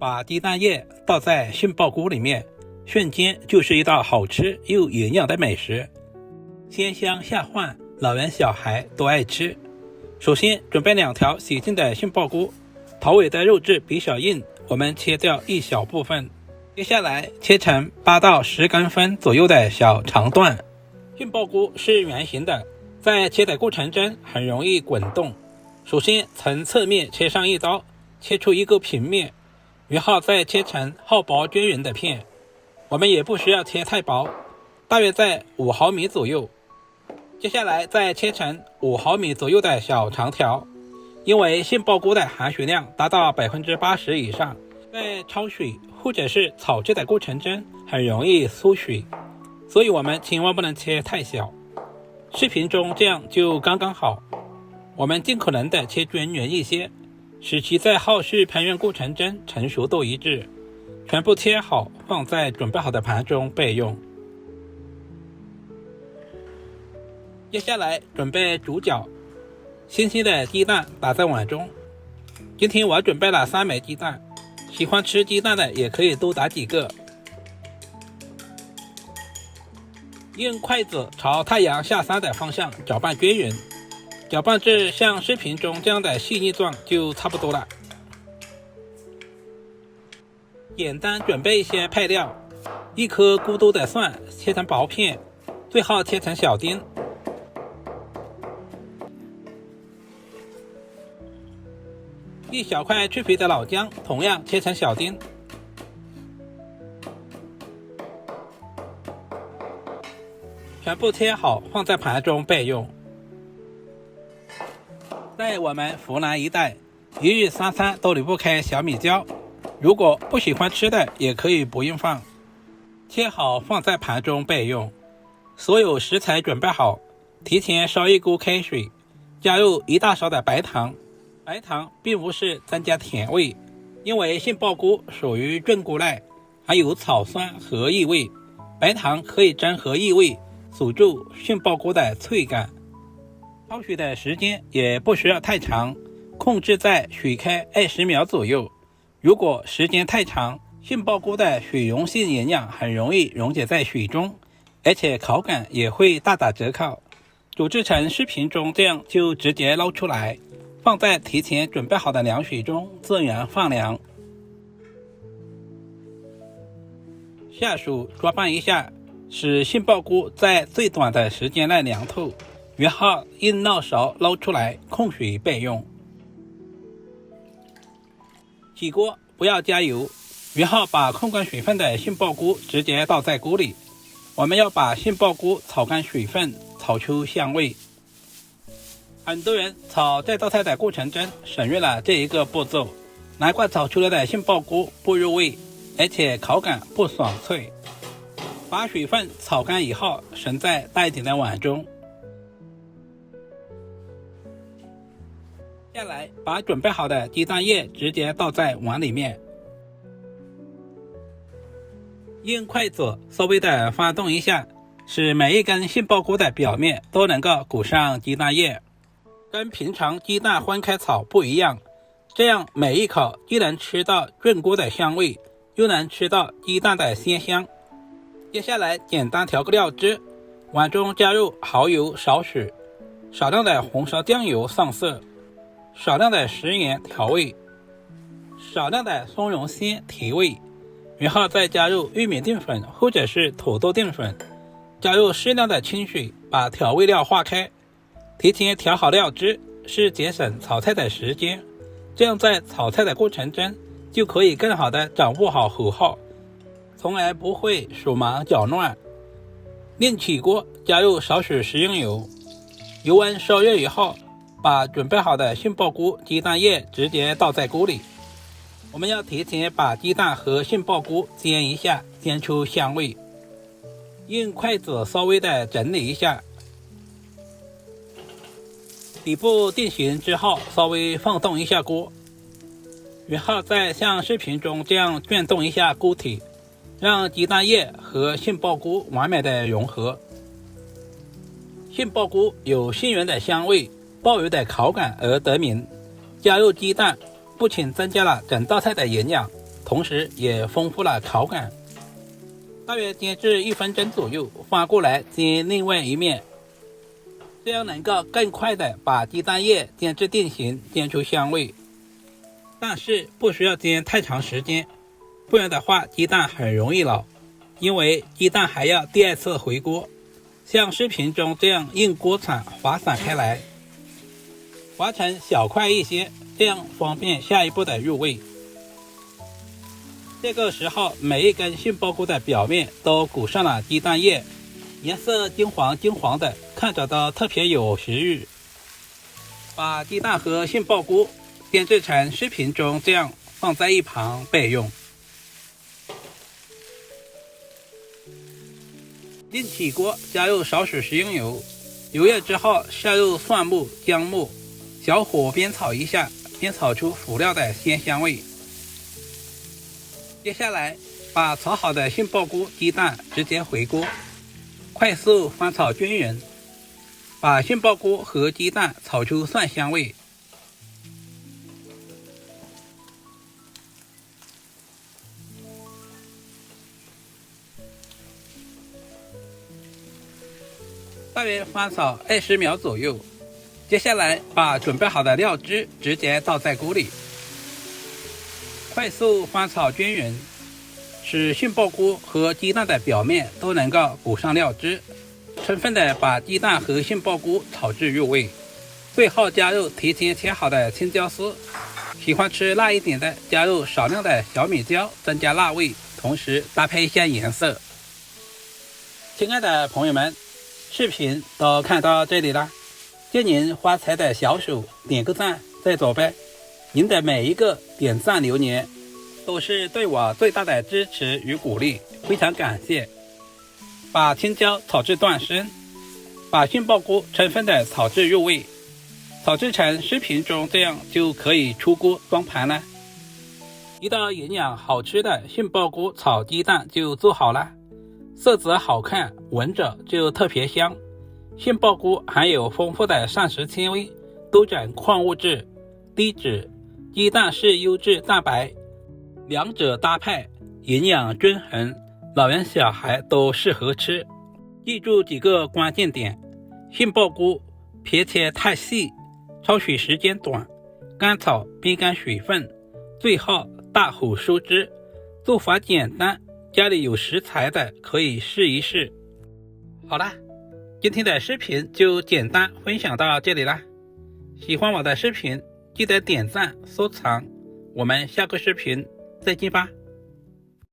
把雞蛋液倒在杏鮑菇裡面，瞬間就是一道好吃又營養的美食，鮮香下飯，老人小孩都愛吃。首先準備2條洗淨的杏鮑菇，頭尾的肉質比較硬，我們切掉一小部分。接下來切成8到10公分左右的小長段。杏鮑菇是圓形的，在切的過程中很容易滾動。首先從側面切上一刀，切出一個平面，然後再切成厚薄均匀的片。我們也不需要切太薄，大約在5毫米左右。接下來再切成5毫米左右的小長條。因為杏鮑菇的含水量達到80%以上，在焯水或者是炒制的過程中很容易縮水，所以我們千萬不能切太小。視頻中這樣就剛剛好，我們盡可能的切均匀一些，使其在後續烹飪過程中成熟度一致。全部切好，放在準備好的盤中備用。接下來準備主角，新鮮的雞蛋打在碗中。今天我準備了3枚雞蛋，喜歡吃雞蛋的也可以多打幾個。用筷子朝太陽下山的方向攪拌均匀，攪拌至像視頻中這樣的細膩狀就差不多了。簡單準備一些配料，1顆咕嘟的蒜切成薄片，最好切成小丁。1小塊去皮的老薑，同樣切成小丁。全部切好，放在盤中備用。在我們湖南一帶，一日3餐都離不開小米椒。如果不喜歡吃的，也可以不用放。切好放在盤中備用。所有食材準備好，提前燒一鍋開水，加入1大勺的白糖。白糖並不是增加甜味，因為杏鮑菇屬於菌菇類，含有草酸和異味，白糖可以中和異味，鎖住杏鮑菇的脆感。焯水的時間也不需要太長，控制在水開20秒左右。如果時間太長，杏鮑菇的水溶性營養很容易溶解在水中，而且口感也會大打折扣。煮制成視頻中這樣就直接撈出來，放在提前準備好的涼水中自然放涼。下手抓拌一下，使杏鮑菇在最短的時間內涼透，然後用漏勺撈出來，控水備用。起鍋不要加油，然後把控乾水分的杏鮑菇直接倒在鍋裡。我們要把杏鮑菇炒乾水分，炒出香味。很多人炒這道菜的過程中省略了這一個步驟，難怪炒出來的杏鮑菇不入味，而且口感不爽脆。把水分炒乾以後，盛在大一點的碗中。下來把準備好的雞蛋液直接倒在碗裡面，用筷子稍微的翻動一下，使每一根杏鮑菇的表面都能夠裹上雞蛋液。跟平常雞蛋分開炒不一樣，這樣每一口既能吃到菌菇的香味，又能吃到雞蛋的鮮香。接下來簡單調個料汁，碗中加入蠔油少許，少量的紅燒醬油上色，少量的食鹽調味，少量的松茸鮮提味，然後再加入玉米澱粉或者是土豆澱粉，加入適量的清水，把調味料化開。提前調好料汁是節省炒菜的時間，這樣在炒菜的過程中就可以更好的掌握好火候，從而不會手忙腳亂。另起鍋加入少許食用油，油溫燒熱以後，把準備好的杏鮑菇雞蛋液直接倒在鍋裡。我們要提前把雞蛋和杏鮑菇煎一下，煎出香味。用筷子稍微的整理一下，底部定型之後，稍微放动一下鍋，然後再像视頻中這樣轉動一下鍋體，讓雞蛋液和杏鮑菇完美的融合。杏鮑菇有杏仁的香味，爆油的口感而得名。加入雞蛋不僅增加了整道菜的營養，同時也豐富了口感。大約煎至1分鐘左右，翻過來煎另外一面，這樣能夠更快的把雞蛋液煎至定型，煎出香味。但是不需要煎太長時間，不然的話雞蛋很容易老，因為雞蛋還要第2次回鍋，像視頻中這樣用鍋鏟滑散開來，劃成小塊一些，這樣方便下一步的入味。這個時候每一根杏鮑菇的表面都裹上了雞蛋液，顏色金黃金黃的，看着都特別有食慾。把雞蛋和杏鮑菇煎製成視頻中這樣放在一旁備用。另起鍋，加入少許食用油，油熱之後下入蒜末、薑末，小火煸炒一下，煸炒出輔料的鮮香味。接下來把炒好的杏鮑菇、雞蛋直接回鍋，快速翻炒均勻，把杏鮑菇和雞蛋炒出蒜香味。大約翻炒20秒左右，接下来把準備好的料汁直接倒在鍋裡，快速翻炒均勻，使杏鮑菇和雞蛋的表面都能夠裹上料汁，充分的把雞蛋和杏鮑菇炒至入味。最後加入提前切好的青椒絲，喜歡吃辣一點的加入少量的小米椒增加辣味，同時搭配一下顏色。親愛的朋友們，視頻都看到這裡了，借您發財的小手點個讚再走唄。您的每一個點讚留言都是對我最大的支持與鼓勵，非常感謝。把青椒炒至斷生，把杏鮑菇充分的炒至入味，炒制成視頻中這樣就可以出鍋裝盤了。一道營養好吃的杏鮑菇炒雞蛋就做好了，色澤好看，聞着就特別香。杏鮑菇含有豐富的膳食纖維、多種礦物質、低脂，雞蛋是優質蛋白，兩者搭配營養均衡，老人小孩都適合吃。記住幾個關鍵點：杏鮑菇別切太細，焯水時間短，乾炒煸乾水分，最後大火收汁。做法簡單，家裡有食材的可以試一試。好啦，今天的視頻就簡單分享到這裡啦。喜歡我的視頻，記得點讚收藏。我們下個視頻再見吧。